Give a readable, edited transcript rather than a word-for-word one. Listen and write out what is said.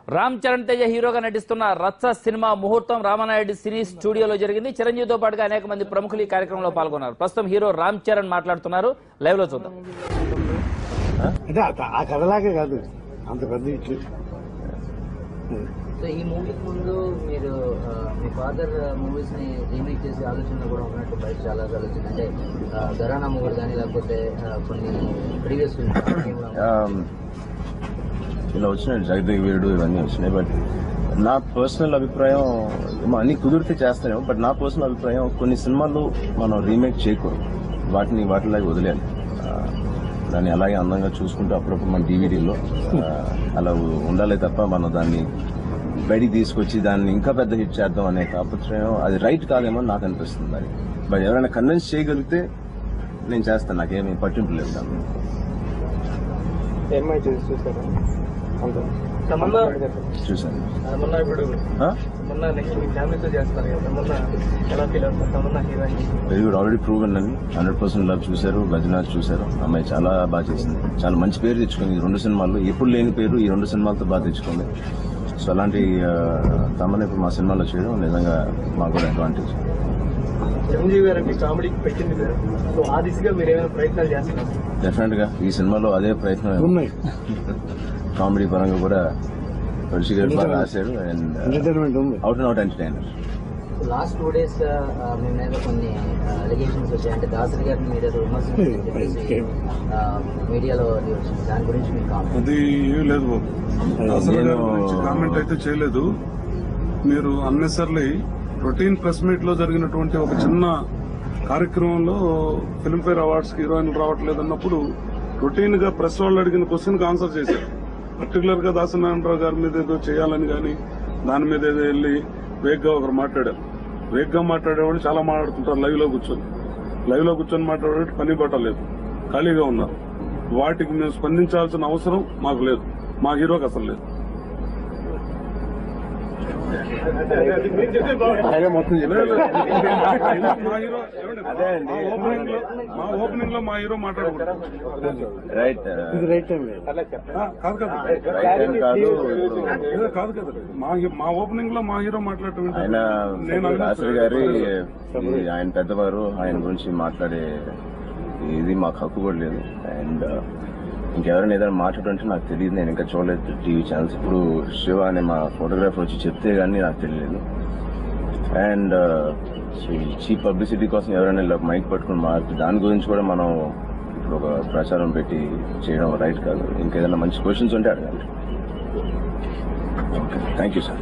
రామ్ చరణ్ తేజ హీరోగా నటిస్తున్న రచ్చ సినిమా ముహూర్తం రామానాయుడు సినీ స్టూడియోలో జరిగింది. చిరంజీవితో పాటుగా అనేక మంది ప్రముఖులు ఈ కార్యక్రమంలో పాల్గొన్నారు. ప్రస్తుతం హీరో రామ్ చరణ్ మాట్లాడుతున్నారు. లైవ్ లో చూద్దాం. ఆ కథలాగే కాదు అంత పెద్ద ఇచ్చి. సో ఈ మూవీకి ముందు మీరు మీ ఫాదర్ మూవీస్ ని రీమేక్ చేసే ఆలోచన కూడా ఉన్నట్టు బయట చాలా ఆలోచన, అంటే ఘరానా మూవీలు కానీ లేకపోతే కొన్ని ప్రీవియస్ ఇలా వచ్చినాయి, జగదేవ్ వీరుడు ఇవన్నీ వచ్చినాయి. బట్ నా పర్సనల్ అభిప్రాయం అన్ని కుదిరితే చేస్తానేమో. బట్ నా పర్సనల్ అభిప్రాయం కొన్ని సినిమాలు మనం రీమేక్ చేయకూడదు, వాటిలాగా వదిలేయాలి. దాన్ని అలాగే అందంగా చూసుకుంటూ అప్పుడప్పుడు మన డివిడీలో అలా ఉండాలి తప్ప మనం దాన్ని బయటికి తీసుకొచ్చి దాన్ని ఇంకా పెద్ద హిట్ చేద్దాం అనే తాపత్రయం అది రైట్ కాదేమో నాకు అనిపిస్తుంది. మరి బట్ ఎవరైనా కన్విన్స్ చేయగలిగితే నేను చేస్తాను, నాకేమీ పట్టింపు లేదు దాన్ని. చూసాను ఆల్రెడీ ప్రూవెన్ అని 100% లవ్ చూశారు, గజనాథ్ చూశారు. అమ్మాయి చాలా బాగా చేసింది, చాలా మంచి పేరు తెచ్చుకుంది. ఈ 2 సినిమాల్లో ఎప్పుడు లేని పేరు ఈ 2 సినిమాలతో బాగా తెచ్చుకుంది. సో అలాంటి తమని ఇప్పుడు మా సినిమాలో చేయడం నిజంగా మాకు కూడా అడ్వాంటేజ్. చిరంజీవి గారికి కామెడీకి పెట్టింది సార్. సో ఆ దిశగా మీరు ఏమైనా ప్రయత్నాలు చేస్తున్నారు? డెఫినెట్ గా ఈ సినిమాలో అదే ప్రయత్నం ఉన్నాయి. కామెడీ పరంగా కూడా తులసి గారు బాగా రాశారు and out and out entertainer. Last 2 days మీ మీద కొన్ని అలిగేషన్స్ వచ్చాయి, అంటే దాసరి గారిని మీద విమర్శించి మీడియాలో వచ్చింది. దాని గురించి మీకు కామెంట్? అది ఏం లేదు బాబు, దాసరి గురించి కామెంట్ అయితే చేయలేదు. మీరు అన్నెసర్లీ రొటీన్ ప్రెస్ మీట్ లో జరిగినటువంటి ఒక చిన్న కార్యక్రమంలో ఫిల్మ్ఫేర్ అవార్డ్స్ కి హీరోయిన్లు రావట్లేదు అన్నప్పుడు రొటీన్ గా ప్రెస్ వాళ్ళు అడిగిన క్వశ్చన్ కి ఆన్సర్ చేశారు. పర్టికులర్ గా దాసనారాయణరావు గారి మీద ఏదో చేయాలని కానీ దాని మీద ఏదో వెళ్ళి వేగ్ గా ఒకరు మాట్లాడారు. వేగ్ గా మాట్లాడేవాళ్ళు చాలా మాట్లాడుతుంటారు లైవ్ లో కూర్చొని మాట్లాడేవాళ్ళు పని పట్టలేదు, ఖాళీగా ఉన్నారు. వాటికి మేము స్పందించాల్సిన అవసరం మాకు లేదు, మా హీరోకి అసలు లేదు. మా ఓపెనింగ్ లో మా హీరో మాట్లాడకూడదు. కాదు కదా, మా ఓపెనింగ్ లో మా హీరో మాట్లాడటం గారి ఆయన పెద్దవారు, ఆయన గురించి మాట్లాడే ఇది మాకు హక్కు కూడా లేదు. అండ్ ఇంకెవరైనా ఏదైనా మాట్లాడుతుంటే నాకు తెలియదు, నేను ఇంకా చూడలేదు టీవీ ఛానల్స్. ఇప్పుడు శివ అనే మా ఫోటోగ్రాఫర్ వచ్చి చెప్తే కానీ నాకు తెలియలేదు. అండ్ చీప్ పబ్లిసిటీ కోసం ఎవరైనా ఇలా మైక్ పట్టుకుని మాట్లాడుతూ దాని గురించి కూడా మనం ఇప్పుడు ఒక ప్రచారం పెట్టి చేయడం రైట్ కాదు. ఇంకేదైనా మంచి క్వశ్చన్స్ ఉంటే అడగండి. Okay, thank you sir.